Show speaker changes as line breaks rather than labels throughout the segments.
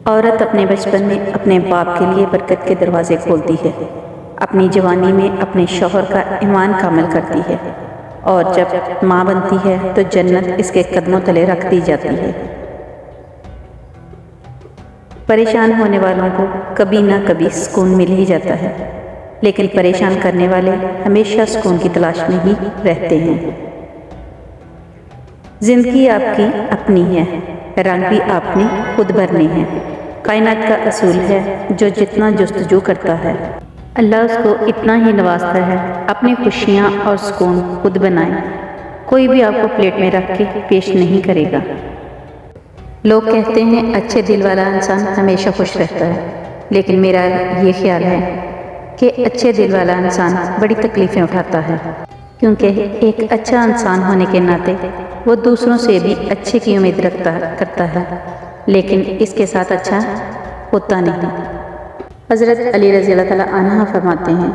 عورت اپنے بچپن میں اپنے باپ کے لیے برکت کے دروازے کھولتی ہے، اپنی جوانی میں اپنے شوہر کا ایمان کامل کرتی ہے، اور جب ماں بنتی ہے تو جنت اس کے قدموں تلے رکھ دی جاتی ہے۔ پریشان ہونے والوں کو کبھی نہ کبھی سکون مل ہی جاتا ہے، لیکن پریشان کرنے والے ہمیشہ سکون کی تلاش میں ہی رہتے ہیں۔ زندگی آپ کی اپنی ہے، رنگ بھی آپ نے خود بھرنے ہیں۔ کائنات کا اصول ہے، جو جتنا جستجو کرتا ہے اللہ اس کو اتنا ہی نوازتا ہے۔ اپنی خوشیاں اور سکون خود بنائیں، کوئی بھی آپ کو پلیٹ میں رکھ کے پیش نہیں کرے گا۔ لوگ کہتے ہیں اچھے دل والا انسان ہمیشہ خوش رہتا ہے، لیکن میرا یہ خیال ہے کہ اچھے دل والا انسان بڑی تکلیفیں اٹھاتا ہے، کیونکہ ایک اچھا انسان ہونے کے ناطے وہ دوسروں سے بھی اچھے کی امید کرتا ہے، لیکن اس کے ساتھ اچھا ہوتا نہیں۔ حضرت علی رضی اللہ تعالیٰ عنہ فرماتے ہیں،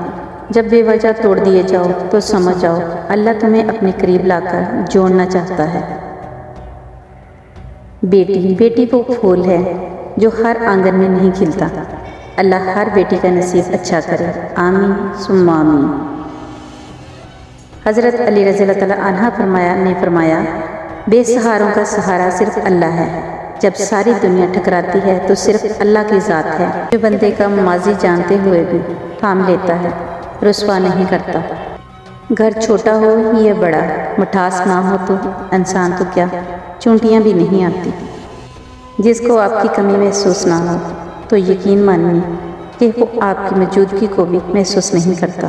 جب بے وجہ توڑ دیے جاؤ تو سمجھ جاؤ اللہ تمہیں اپنے قریب لا کر جوڑنا چاہتا ہے۔ بیٹی وہ پھول ہے جو ہر آنگن میں نہیں کھلتا۔ اللہ ہر بیٹی کا نصیب اچھا کرے، آمین ثم آمین۔ حضرت علی رضی اللہ تعالیٰ عنہ نے فرمایا، بے سہاروں کا سہارا صرف اللہ ہے۔ جب ساری دنیا ٹھکراتی ہے تو صرف اللہ کی ذات ہے، جو بندے کا ماضی جانتے ہوئے بھی تھام لیتا ہے، رسوا نہیں کرتا۔ گھر چھوٹا ہو یا بڑا، مٹھاس نہ ہو تو انسان تو کیا چونٹیاں بھی نہیں آتی۔ جس کو آپ کی کمی محسوس نہ ہو تو یقین مانیے کہ وہ آپ کی موجودگی کو بھی محسوس نہیں کرتا۔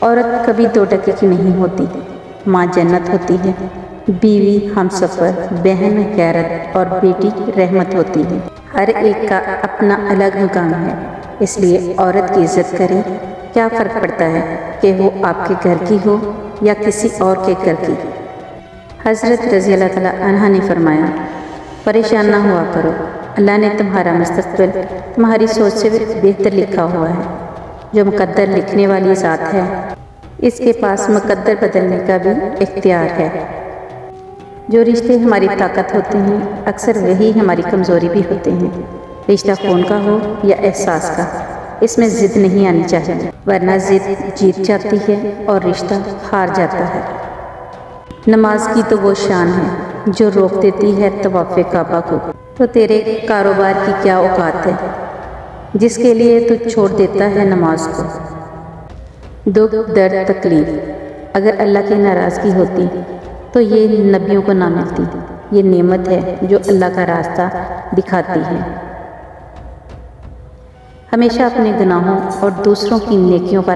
عورت کبھی دو ٹکے کی نہیں ہوتی، ماں جنت ہوتی ہے، بیوی ہم سفر، بہن غیرت اور بیٹی رحمت ہوتی ہے۔ ہر ایک کا اپنا الگ مقام ہے، اس لیے عورت کی عزت کریں۔ کیا فرق پڑتا ہے کہ وہ آپ کے گھر کی ہو یا کسی اور کے گھر کی۔ حضرت رضی اللہ تعالیٰ عنہ نے فرمایا، پریشان نہ ہوا کرو، اللہ نے تمہارا مستقبل تمہاری سوچ سے بہتر لکھا ہوا ہے۔ جو مقدر لکھنے والی ذات ہے، اس کے پاس مقدر بدلنے کا بھی اختیار ہے۔ جو رشتے ہماری طاقت ہوتے ہیں، اکثر وہی ہماری کمزوری بھی ہوتے ہیں۔ رشتہ خون کا ہو یا احساس کا، اس میں ضد نہیں آنی چاہیے، ورنہ ضد جیت جاتی ہے اور رشتہ ہار جاتا ہے۔ نماز کی تو وہ شان ہے جو روک دیتی ہے طواف کعبہ کو، تو تیرے کاروبار کی کیا اوقات ہے جس کے لیے تو چھوڑ دیتا ہے نماز کو۔ دکھ درد تکلیف اگر اللہ کی ناراضگی ہوتی تو یہ نبیوں کو نہ ملتی۔ یہ نعمت ہے جو اللہ کا راستہ دکھاتی ہے۔ ہمیشہ اپنے گناہوں اور دوسروں کی نیکیوں پر